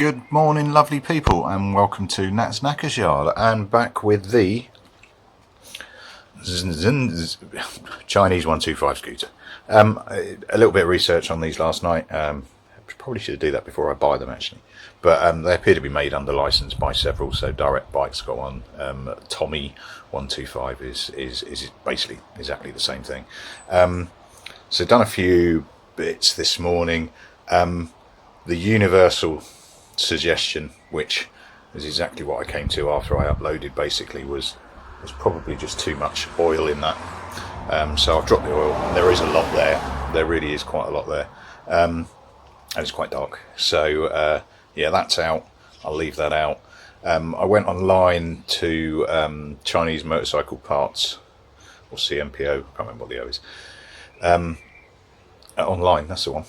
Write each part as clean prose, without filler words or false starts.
Good morning, lovely people, and welcome to Nat's Knackers Yard, and back with the Zen Chinese 125 scooter. A little bit of research on these last night. Probably should do that before I buy them, actually. But they appear to be made under license by several. So Direct Bike's got one. Tommy 125 is basically exactly the same thing. So done a few bits this morning. The universal suggestion, which is exactly what I came to after I uploaded, basically was probably just too much oil in that. So I've dropped the oil. There is a lot there. There really is quite a lot there. And it's quite dark. So yeah, that's out. I'll leave that out. I went online to Chinese motorcycle parts, or CMPO, I can't remember what the O is. Online, that's the one.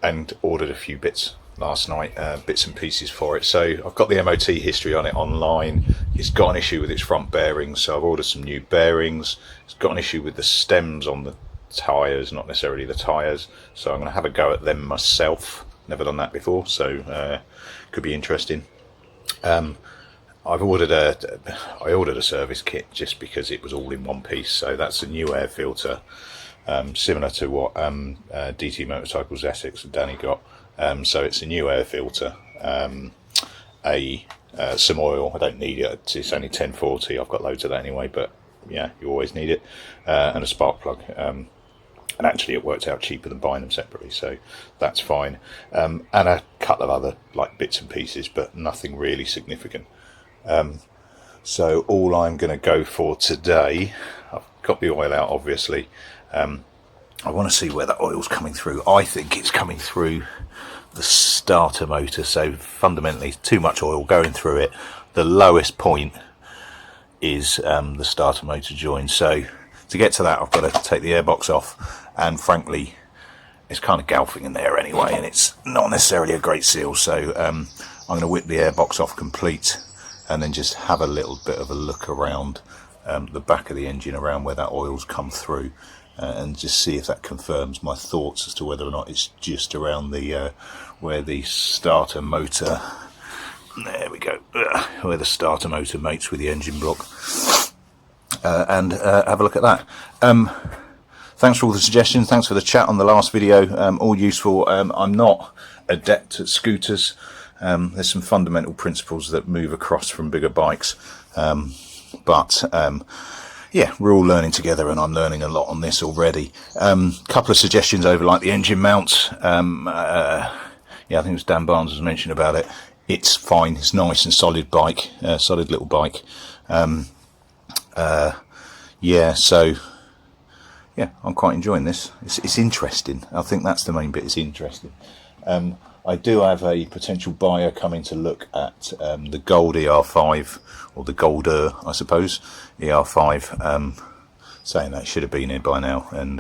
And ordered a few bits last night, bits and pieces for it. So I've got the MOT history on it online. It's got an issue with its front bearings, so I've ordered some new bearings. It's got an issue with the stems on the tyres, not necessarily the tyres, so I'm going to have a go at them myself. Never done that before, so could be interesting. I ordered a service kit just because it was all in one piece. So that's a new air filter, similar to what DT Motorcycles Essex and Danny got. So it's a new air filter, some oil. I don't need it. It's only 1040. I've got loads of that anyway, but yeah, you always need it, and a spark plug. And actually, it worked out cheaper than buying them separately, so that's fine. And a couple of other like bits and pieces, but nothing really significant. So all I'm going to go for today, I've got the oil out, obviously. I want to see where that oil's coming through. I think it's coming through the starter motor, so fundamentally too much oil going through it. The lowest point is the starter motor join. So to get to that, I've got to take the airbox off, and frankly it's kind of golfing in there anyway, and it's not necessarily a great seal. So I'm going to whip the airbox off complete and then just have a little bit of a look around the back of the engine, around where that oil's come through, and just see if that confirms my thoughts as to whether or not it's just around the where the starter motor, there we go, where the starter motor mates with the engine block, and have a look at that. Thanks for all the suggestions, thanks for the chat on the last video, all useful. I'm not adept at scooters. There's some fundamental principles that move across from bigger bikes, but yeah, we're all learning together, and I'm learning a lot on this already. Couple of suggestions over like the engine mounts. Yeah, I think it was Dan Barnes was mentioning about it. It's fine, it's nice and solid bike, solid little bike. Yeah, so yeah, I'm quite enjoying this. It's interesting. I think that's the main bit. It's interesting. I do have a potential buyer coming to look at the gold ER5, or the golder, I suppose, ER5. Saying that should have been here by now, and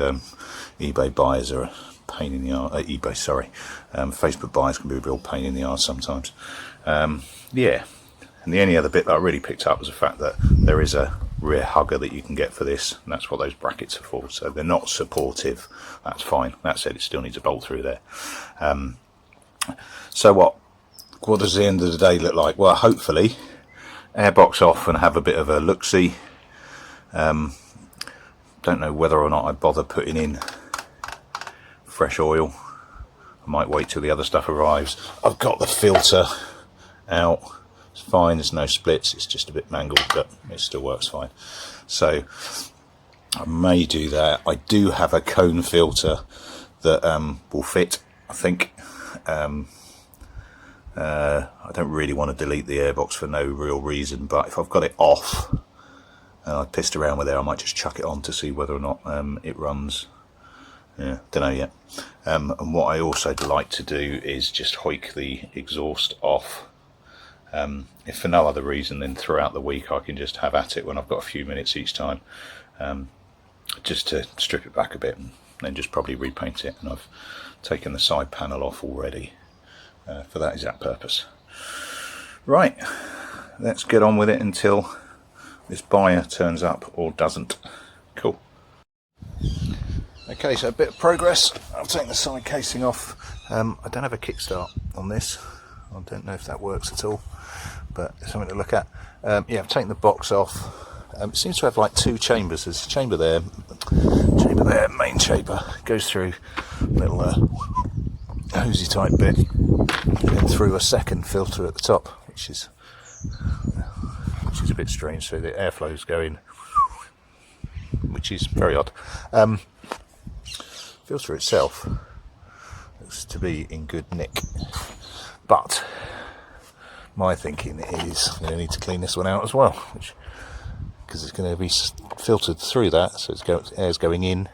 eBay buyers are a pain in the arse. eBay, sorry. Facebook buyers can be a real pain in the arse sometimes. Yeah, and the only other bit that I really picked up was the fact that there is a rear hugger that you can get for this, and that's what those brackets are for. So they're not supportive. That's fine. That said, it still needs a bolt through there. So what does the end of the day look like? Well, hopefully airbox off and have a bit of a look-see. Don't know whether or not I bother putting in fresh oil. I might wait till the other stuff arrives. I've got the filter out. It's fine, there's no splits, it's just a bit mangled, but it still works fine. So I may do that. I do have a cone filter that will fit, I think. I don't really want to delete the airbox for no real reason, but if I've got it off and I pissed around with it, I might just chuck it on to see whether or not it runs. Yeah, don't know yet. And what I also like to do is just hoik the exhaust off. If for no other reason, then throughout the week I can just have at it when I've got a few minutes each time, just to strip it back a bit and then just probably repaint it. And I've taken the side panel off already for that exact purpose. Right, let's get on with it until this buyer turns up or doesn't. Cool. Okay, so a bit of progress. I'll take the side casing off. I don't have a kickstart on this. I don't know if that works at all, but it's something to look at. Yeah, I've taken the box off. It seems to have like two chambers. There's a chamber there, main chamber, goes through a little hosey type bit, and then through a second filter at the top, which is a bit strange, so the airflow's going, which is very odd. Filter itself looks to be in good nick, but my thinking is I'm going to need to clean this one out as well, because it's going to be filtered through that, so air's going in,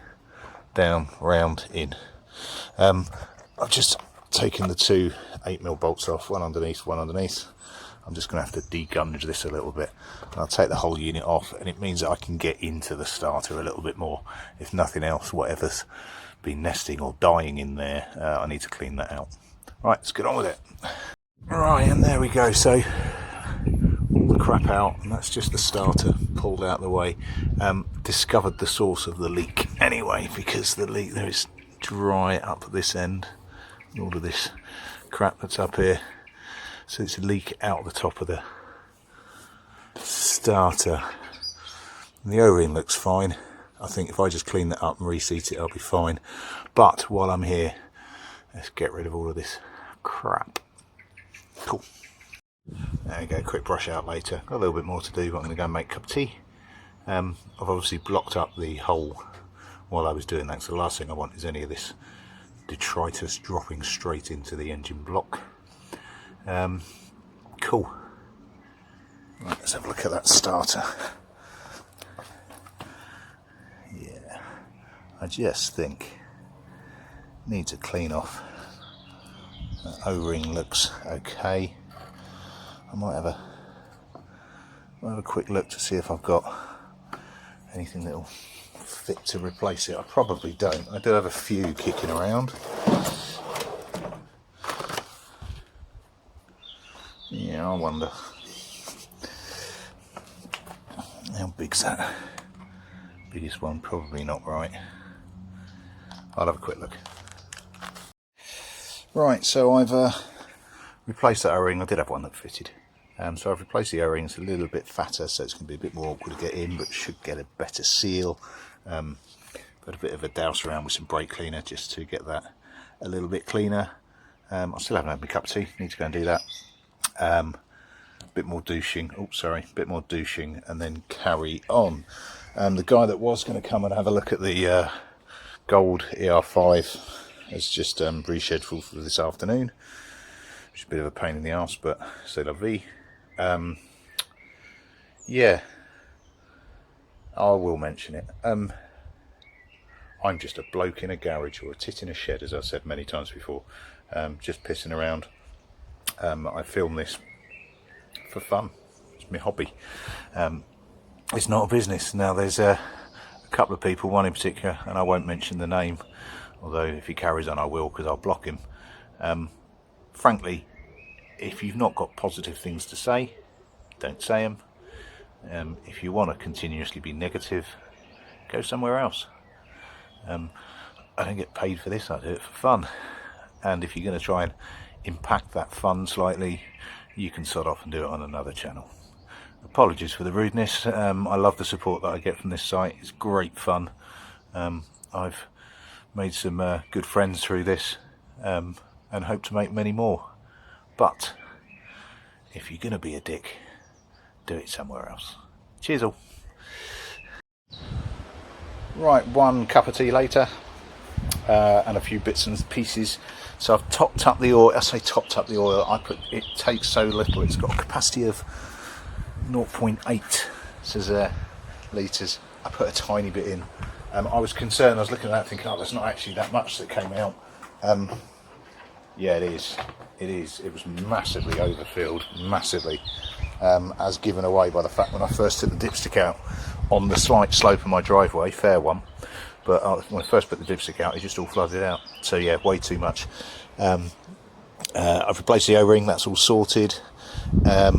down, round, in. I've just taken the two 8mm bolts off, one underneath. I'm just going to have to degunge this a little bit, and I'll take the whole unit off, and it means that I can get into the starter a little bit more. If nothing else, whatever's been nesting or dying in there, I need to clean that out. Right, let's get on with it. Right, and there we go. So all the crap out, and that's just the starter pulled out of the way. Discovered the source of the leak anyway, because the leak there is dry up at this end, and all of this crap that's up here. So it's a leak out the top of the starter. And the O-ring looks fine. I think if I just clean that up and reseat it, I'll be fine. But while I'm here, let's get rid of all of this crap. Cool. There we go, quick brush out later. Got a little bit more to do, but I'm going to go and make a cup of tea. I've obviously blocked up the hole while I was doing that, so the last thing I want is any of this detritus dropping straight into the engine block. Cool. Right, let's have a look at that starter. Yeah, I just think needs a clean off. That O-ring looks okay. I might have a quick look to see if I've got anything that'll fit to replace it. I probably don't. I do have a few kicking around. Yeah, I wonder how big's that? Biggest one, probably not right. I'll have a quick look. Right, so I've replaced that O-ring. I did have one that fitted. So I've replaced the O-ring. It's a little bit fatter, so it's going to be a bit more awkward to get in, but should get a better seal. Got a bit of a douse around with some brake cleaner just to get that a little bit cleaner. I still haven't had my cup of tea. Need to go and do that. Bit more douching. Oh, sorry, bit more douching, and then carry on. The guy that was going to come and have a look at the gold ER5 has just rescheduled for this afternoon, which is a bit of a pain in the arse, but c'est la vie. Yeah, I will mention it. I'm just a bloke in a garage or a tit in a shed, as I've said many times before, just pissing around. I film this for fun. It's my hobby. It's not a business. Now there's a couple of people, one in particular, and I won't mention the name, although if he carries on I will, because I'll block him. Frankly, if you've not got positive things to say, don't say them. If you want to continuously be negative, go somewhere else. I don't get paid for this, I do it for fun. And if you're going to try and impact that fun slightly, you can sod off and do it on another channel. Apologies for the rudeness. I love the support that I get from this site. It's great fun. I've made some good friends through this, and hope to make many more. But if you're going to be a dick, do it somewhere else. Cheers all. Right, one cup of tea later, and a few bits and pieces. So I've topped up the oil. I say topped up the oil. It takes so little. It's got a capacity of 0.8 says litres. I put a tiny bit in. I was concerned. I was looking at that thinking, oh, there's not actually that much that came out. Yeah, it is. It is. It was massively overfilled, massively, as given away by the fact when I first took the dipstick out on the slight slope of my driveway, fair one. But when I first put the dipstick out, it just all flooded out. So yeah, way too much. I've replaced the O-ring, that's all sorted. I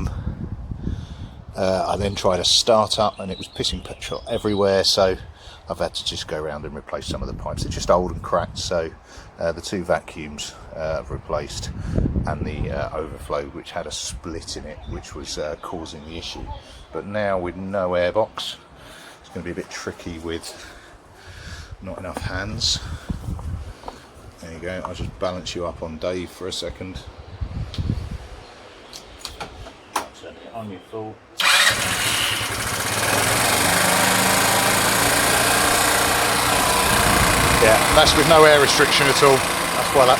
then tried a start up and it was pissing petrol everywhere, so I've had to just go around and replace some of the pipes. They're just old and cracked, so the two vacuums I've replaced. and the overflow, which had a split in it, which was causing the issue. But now with no airbox, it's going to be a bit tricky with not enough hands. There you go. I'll just balance you up on Dave for a second. Turn it on your full. Yeah, that's with no air restriction at all. That's well up.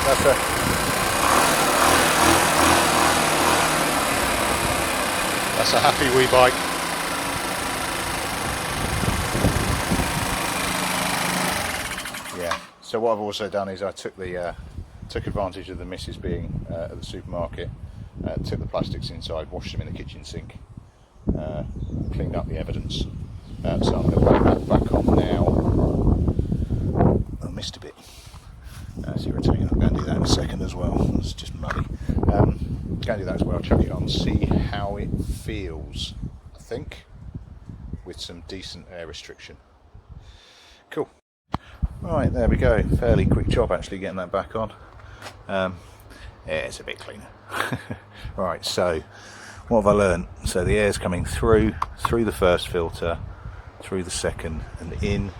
That's a happy wee bike. Yeah. So what I've also done is I took advantage of the missus being at the supermarket, took the plastics inside, washed them in the kitchen sink, cleaned up the evidence. So I'm going to put that back on now. I missed a bit. That's irritating. I'm going to do that in a second as well. It's just muddy. Going to do that as well. Chuck it on, see how it feels. I think with some decent air restriction. Cool. Right, there we go. Fairly quick job actually getting that back on. Yeah, it's a bit cleaner. Right, so what have I learned? So the air's coming through the first filter, through the second, and in.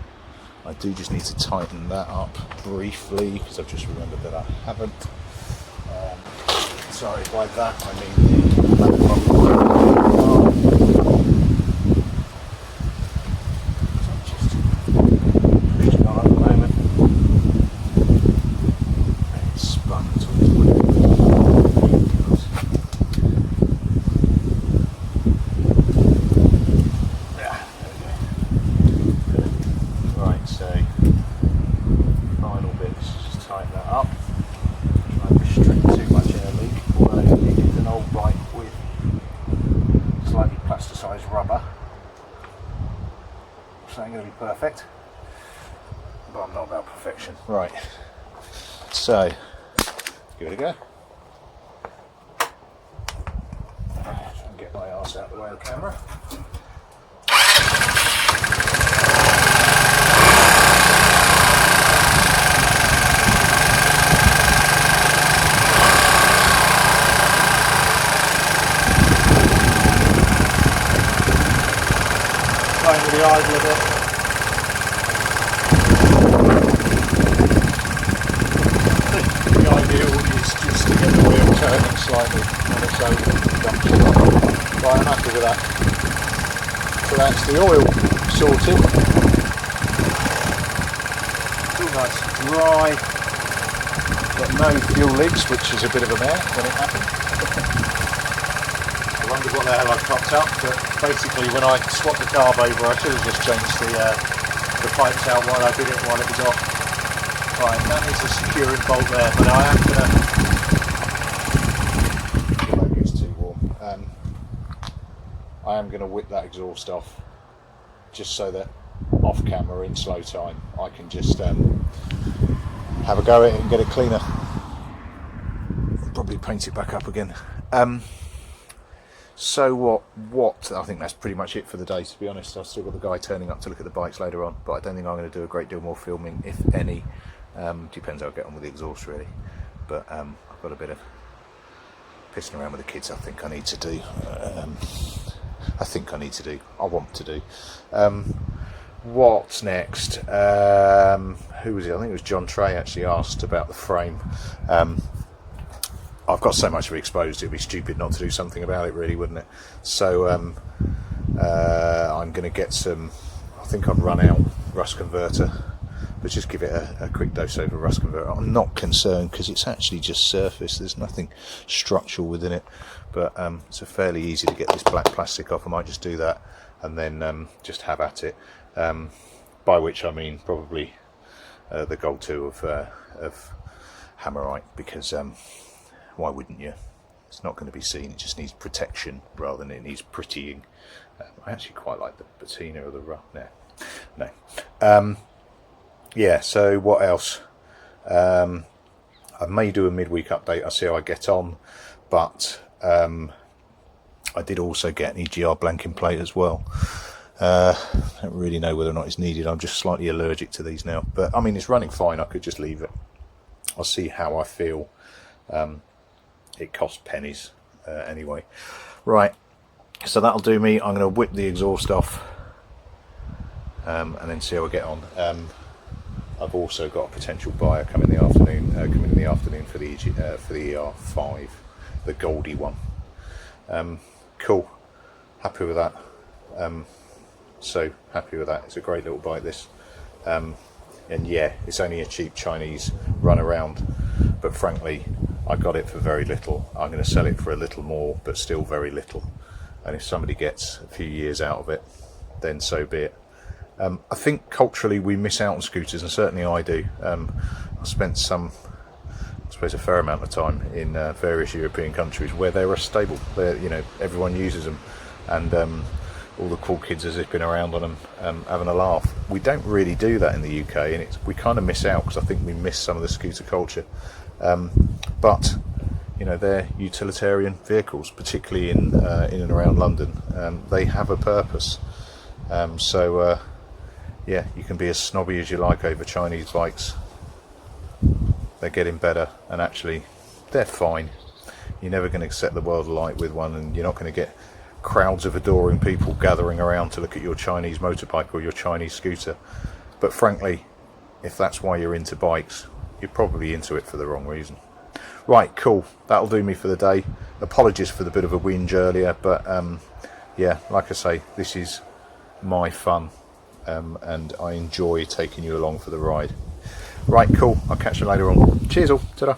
I do just need to tighten that up briefly because I've just remembered that I haven't. Sorry, by that I mean the back bumper. So I'm just pushing on at the moment. And it's spun towards my rubber, so ain't going to be perfect, but I'm not about perfection. Right, so give it a go. Try and get my arse out of the way of the camera. With the eyes a little bit. The ideal is just to get the wheel turning slightly on its own junction. Right, I'm happy with that. So that's the oil sorted. It's all nice and dry. Got no fuel leaks, which is a bit of a mare when it happened. I wondered what the hell I popped up, but basically when I swapped the carb over I should have just changed the pipes out while I did it while it was off. Right, that is a securing bolt there, but I am going to... Maybe it's too warm. I am going to whip that exhaust off just so that off camera in slow time I can just have a go at it and get it cleaner. Probably paint it back up again. So what? I think that's pretty much it for the day, to be honest. I've still got the guy turning up to look at the bikes later on, but I don't think I'm going to do a great deal more filming, if any. Depends how I get on with the exhaust, really. But I've got a bit of pissing around with the kids I think I need to do. I want to do. What's next? Who was it? I think it was John Trey actually asked about the frame. I've got so much of it exposed, it'd be stupid not to do something about it, really, wouldn't it? So I'm going to get some, I think I've run out rust converter, but just give it a quick dose over rust converter. I'm not concerned because it's actually just surface, there's nothing structural within it, but it's fairly easy to get this black plastic off. I might just do that and then just have at it, by which I mean probably the Gold 2 of Hammerite, because why wouldn't you? It's not going to be seen, it just needs protection rather than it needs prettying. I actually quite like the patina of the rough. No. Yeah, so what else? I may do a midweek update, I'll see how I get on, but I did also get an EGR blanking plate as well. I don't really know whether or not it's needed. I'm just slightly allergic to these now, but I mean it's running fine, I could just leave it. I'll see how I feel it costs pennies anyway. Right, so that'll do me. I'm going to whip the exhaust off and then see how we get on. I've also got a potential buyer coming in the afternoon, for the ER5, the Goldie one. Cool, happy with that. So happy with that. It's a great little bike, this. And yeah, it's only a cheap Chinese runaround, but frankly, I got it for very little. I'm going to sell it for a little more, but still very little. And if somebody gets a few years out of it, then so be it. I think culturally we miss out on scooters, and certainly I do. I spent a fair amount of time in various European countries where they're a stable. Everyone uses them, and all the cool kids are zipping around on them, having a laugh. We don't really do that in the UK, and we kind of miss out because I think we miss some of the scooter culture. But they're utilitarian vehicles, particularly in and around London. They have a purpose. Yeah, you can be as snobby as you like over Chinese bikes. They're getting better, and actually they're fine. You're never going to set the world alight with one, and you're not going to get crowds of adoring people gathering around to look at your Chinese motorbike or your Chinese scooter. But frankly, if that's why you're into bikes, you're probably into it for the wrong reason. Right, cool, that'll do me for the day. Apologies for the bit of a whinge earlier, but yeah, like I say, this is my fun, and I enjoy taking you along for the ride. Right, cool, I'll catch you later on. Cheers all, ta-da.